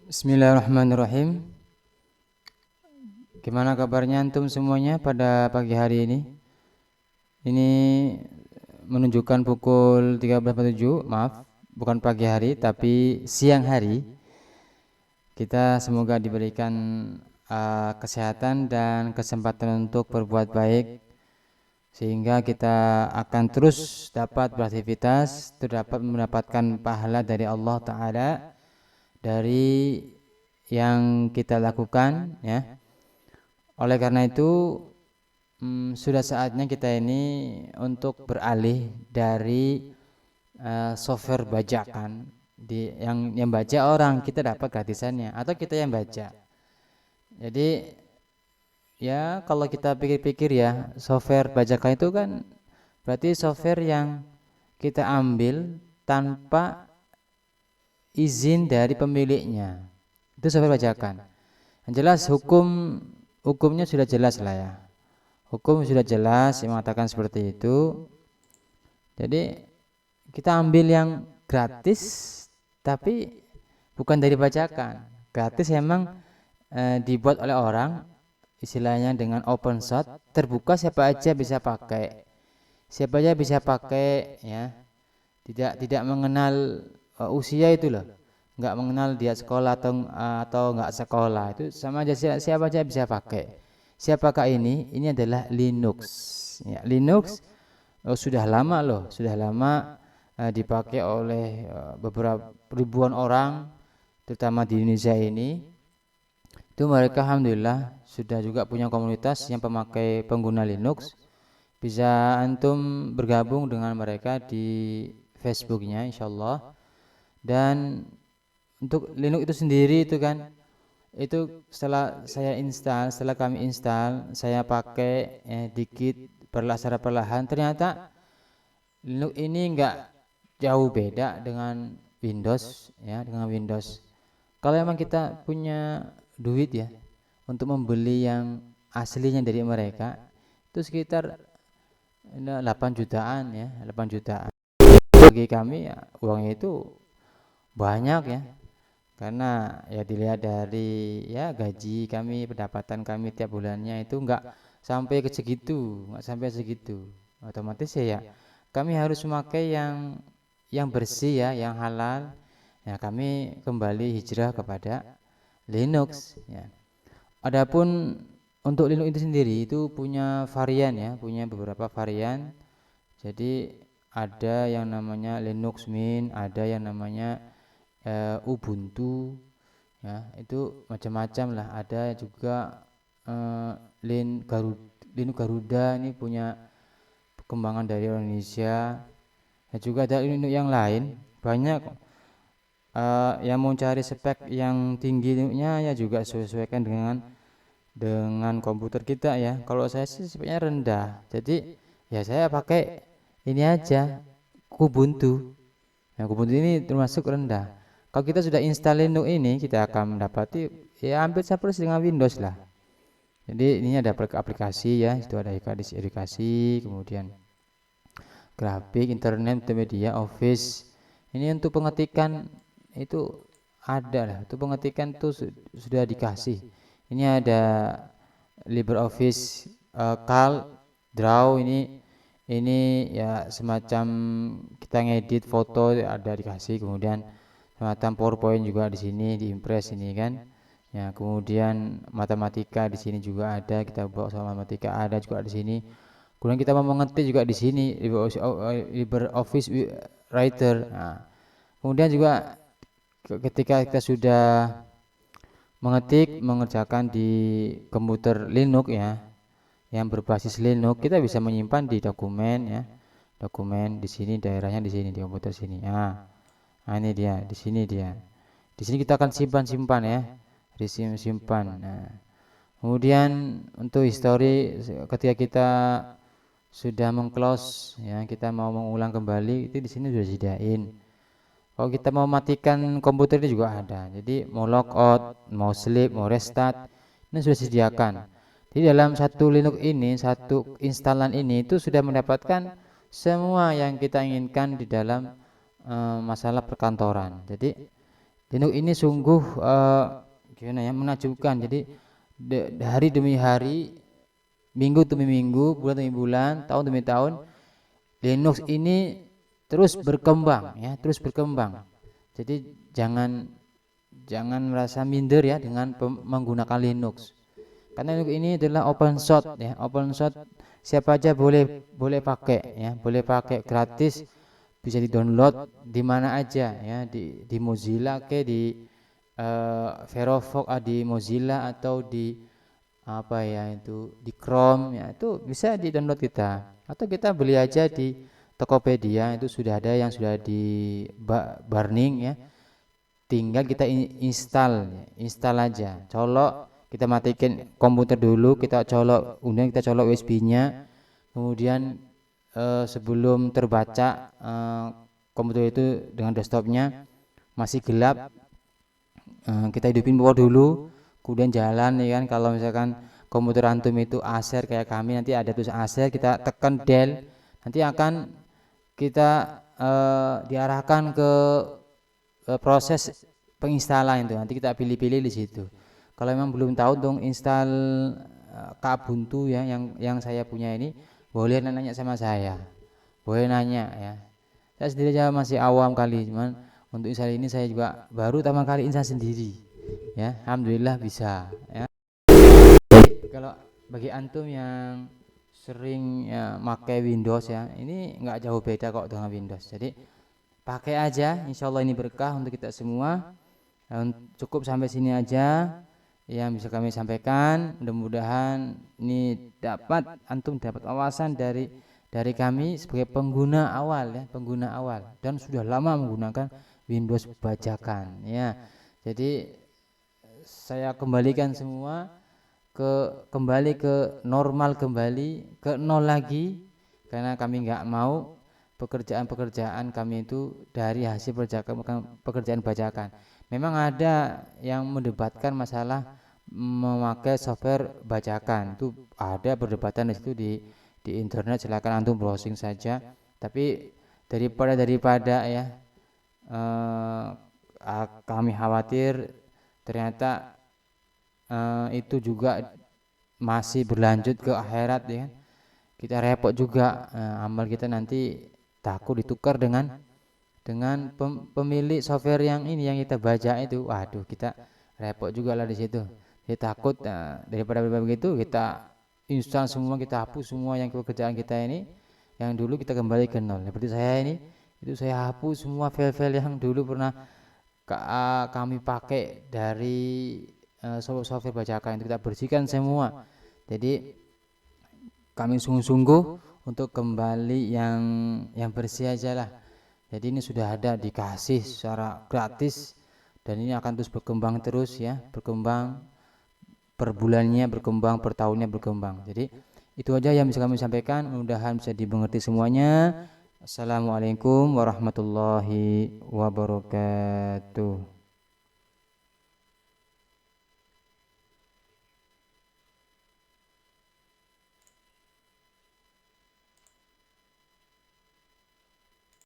Bismillahirrahmanirrahim. Gimana kabarnya antum semuanya pada pagi hari ini? Ini menunjukkan pukul 13.47, maaf, bukan pagi hari tapi siang hari. Kita semoga diberikan kesehatan dan kesempatan untuk berbuat baik sehingga kita akan terus dapat beraktivitas, terdapat mendapatkan pahala dari Allah Ta'ala dari yang kita lakukan, ya. Oleh karena itu, sudah saatnya kita ini untuk beralih dari software bajakan yang baca orang, kita dapat gratisannya, atau kita yang baca. Jadi ya kalau kita pikir-pikir ya, software bajakan itu kan berarti software yang kita ambil tanpa izin dari pemiliknya. Itu software bajakan. Yang jelas hukumnya sudah jelas lah ya. Hukum sudah jelas yang mengatakan seperti itu. Jadi kita ambil yang gratis tapi bukan dari bajakan. Gratis emang dibuat oleh orang, istilahnya dengan open source, terbuka siapa aja bisa pakai. Siapa aja bisa pakai, ya. Tidak mengenal usia itu loh. Nggak mengenal dia sekolah atau nggak sekolah, itu sama aja, siapa aja bisa pakai. Siapakah ini? Ini adalah Linux. Ya, Linux sudah lama loh, sudah lama dipakai oleh beberapa ribuan orang, terutama di Indonesia ini. Itu mereka alhamdulillah sudah juga punya komunitas yang pemakai pengguna Linux. Bisa antum bergabung dengan mereka di Facebooknya, insyaallah. Dan untuk Linux itu sendiri itu kan, itu setelah kami install, saya pakai dikit secara perlahan, ternyata Linux ini enggak jauh beda dengan Windows, ya, dengan Windows. Kalau memang kita punya duit ya untuk membeli yang aslinya dari mereka, itu sekitar 8 jutaan, ya, 8 jutaan. Bagi kami ya uangnya itu banyak, ya, karena ya dilihat dari ya gaji kami, pendapatan kami tiap bulannya itu enggak sampai segitu. Otomatis ya kami harus memakai yang bersih, ya, yang halal. Ya, kami kembali hijrah kepada Linux, ya. Adapun untuk Linux itu sendiri itu punya varian, ya, punya beberapa varian. Jadi ada yang namanya Linux Mint, ada yang namanya Ubuntu, ya, itu macam-macam lah. Ada juga eh, Linux Garuda, ini punya perkembangan dari Indonesia. Dan juga ada Linux yang lain banyak. Yang mau cari spek yang tingginya ya juga sesuaikan dengan komputer kita, ya. Kalau saya sih speknya rendah, jadi ya saya pakai ini aja, Kubuntu. Nah, Kubuntu ini termasuk rendah. Kalau kita sudah install Linux ini, kita akan mendapati ya hampir seperti dengan Windows lah. Jadi ini ada aplikasi, ya, itu ada edukasi, kemudian grafik, internet, multimedia, office. Ini untuk pengetikan itu ada lah. Untuk pengetikan itu sudah dikasih. Ini ada LibreOffice, Calc, Draw, ini ya semacam kita ngedit foto ada dikasih, kemudian semacam PowerPoint juga di sini, di Impress ini kan. Ya, kemudian matematika di sini juga ada, kita bawa soal matematika ada juga di sini. Kemudian kita mau mengetik juga di sini, LibreOffice Writer. Nah, kemudian juga ketika kita sudah mengerjakan di komputer Linux, ya, yang berbasis Linux, kita bisa menyimpan di dokumen, ya. Dokumen di sini, daerahnya di sini, di komputer sini. Nah, ini dia, di sini dia. Di sini kita akan simpan, ya. Disimpan. Nah, kemudian untuk histori ketika kita sudah mengclose, ya, kita mau mengulang kembali, itu di sini sudah disediain. Kalau kita mau matikan komputer ini juga ada. Jadi mau logout, mau sleep, mau restart, ini sudah disediakan. Jadi dalam satu Linux ini, satu instalan ini itu sudah mendapatkan semua yang kita inginkan di dalam masalah perkantoran. Jadi Linux ini sungguh gimana ya, menakjubkan. Jadi hari demi hari, minggu demi minggu, bulan demi bulan, tahun demi tahun, Linux ini terus berkembang ya, terus berkembang. Jadi jangan merasa minder ya dengan menggunakan Linux. Karena Linux ini adalah open source ya, open source, siapa aja boleh pakai ya, boleh pakai gratis, bisa di-download di mana aja ya, di Mozilla di Firefox, di Mozilla, atau di apa ya itu, di Chrome ya, itu bisa di-download kita, atau kita beli aja di Tokopedia, itu sudah ada yang sudah di burning ya, tinggal kita install aja, colok, kita matikan komputer dulu, kita colok, kemudian kita colok USB-nya, kemudian sebelum terbaca komputer itu dengan desktopnya masih gelap, kita hidupin power dulu, kemudian jalan ya kan. Kalau misalkan komputer antum itu Acer kayak kami, nanti ada tulis Acer, kita tekan del, nanti akan kita diarahkan ke proses penginstalan itu, nanti kita pilih-pilih di situ. Kalau memang belum tahu dong install Kubuntu ya, yang saya punya ini, boleh nanya sama saya, boleh nanya ya. Saya sendiri aja masih awam kali, cuman untuk install ini saya juga baru pertama kali install sendiri ya, alhamdulillah bisa ya. Kalau bagi antum yang sering ya pakai Windows ya, ini nggak jauh beda kok dengan Windows. Jadi pakai aja, insya Allah ini berkah untuk kita semua. Cukup sampai sini aja yang bisa kami sampaikan. Mudah-mudahan ini antum dapat wawasan dari kami sebagai pengguna awal ya, pengguna awal dan sudah lama menggunakan Windows bajakan ya. Jadi saya kembalikan semua kembali ke normal, kembali ke nol lagi, karena kami nggak mau pekerjaan kami itu dari hasil pekerjaan bajakan. Memang ada yang mendebatkan masalah memakai software bajakan, itu ada perdebatan di situ di internet, silakan antum browsing saja. Tapi daripada ya kami khawatir ternyata itu juga masih berlanjut ke akhirat ya, kita repot juga, amal kita nanti takut ditukar dengan pemilik software yang ini yang kita baca itu, waduh kita repot juga lah di situ. Kita takut daripada begitu kita install semua, kita hapus semua yang pekerjaan kita ini yang dulu, kita kembali ke nol. Seperti saya ini, itu saya hapus semua file-file yang dulu pernah kami pakai dari software bajakan, itu kita bersihkan semua. Jadi kami sungguh-sungguh untuk kembali yang bersih aja lah. Jadi ini sudah ada dikasih secara gratis, dan ini akan terus berkembang terus ya, berkembang per bulannya, berkembang per tahunnya, berkembang. Jadi itu aja yang bisa kami sampaikan, mudah-mudahan bisa dimengerti semuanya. Assalamualaikum warahmatullahi wabarakatuh.